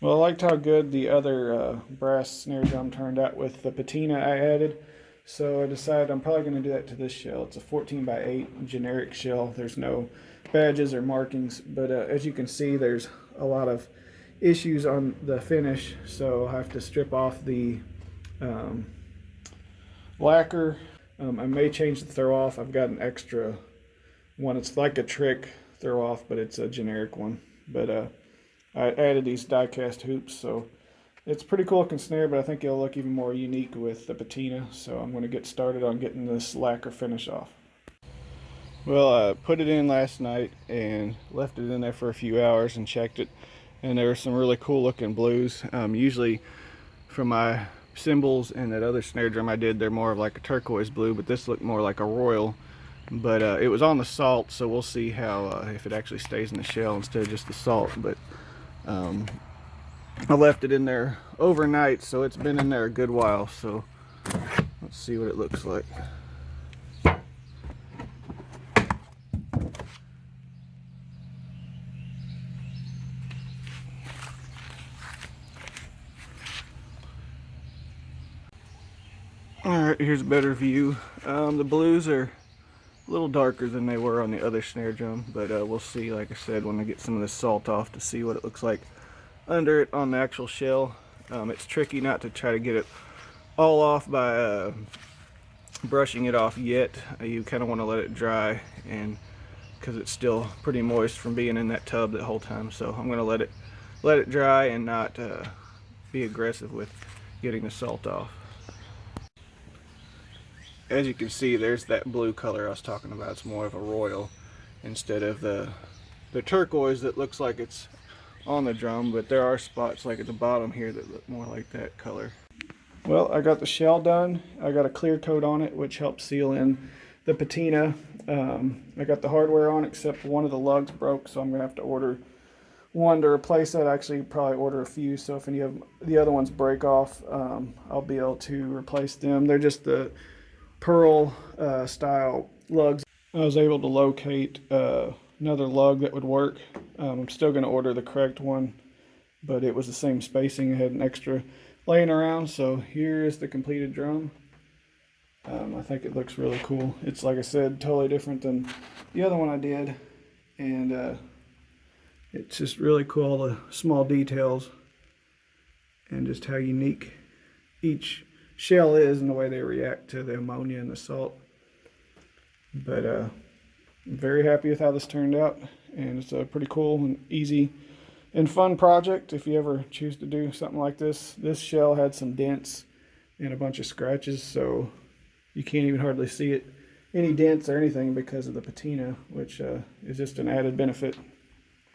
Well, I liked how good the other brass snare drum turned out with the patina I added. So I decided I'm probably going to do that to this shell. It's a 14 by 8 generic shell. There's no badges or markings, but as you can see, there's a lot of issues on the finish. So I'll have to strip off the um, lacquer. I may change the throw off. I've got an extra one. It's like a trick throw off, but it's a generic one. But I added these die cast hoops, so it's pretty cool looking snare, but I think it'll look even more unique with the patina. So I'm going to get started on getting this lacquer finish off. Well, I put it in last night and left it in there for a few hours and checked it, and there were some really cool looking blues. Usually from my cymbals and that other snare drum I did, they're more of like a turquoise blue, but this looked more like a royal. But it was on the salt, so we'll see how if it actually stays in the shell instead of just the salt. But I left it in there overnight, so it's been in there a good while. So let's see what it looks like. Alright, here's a better view. The blues are a little darker than they were on the other snare drum, but we'll see, like I said, when I get some of this salt off to see what it looks like under it on the actual shell. It's tricky not to try to get it all off by brushing it off yet. You kind of want to let it dry, and because it's still pretty moist from being in that tub the whole time. So I'm going to let it dry and not be aggressive with getting the salt off. As you can see, there's that blue color I was talking about. It's more of a royal instead of the turquoise that looks like it's on the drum, but there are spots like at the bottom here that look more like that color. Well, I got the shell done. I got a clear coat on it, which helps seal in the patina. I got the hardware on, except one of the lugs broke, so I'm gonna have to order one to replace that. Actually, probably order a few, so if any of the other ones break off, I'll be able to replace them. They're just the pearl style lugs. I was able to locate another lug that would work. I'm still going to order the correct one, but it was the same spacing. I had an extra laying around. So here is the completed drum. I think it looks really cool. It's, like I said, totally different than the other one I did, and it's just really cool, the small details and just how unique each shell is and the way they react to the ammonia and the salt. But I'm very happy with how this turned out, and it's a pretty cool and easy and fun project if you ever choose to do something like this. This shell had some dents and a bunch of scratches, so you can't even hardly see any dents or anything because of the patina, which is just an added benefit.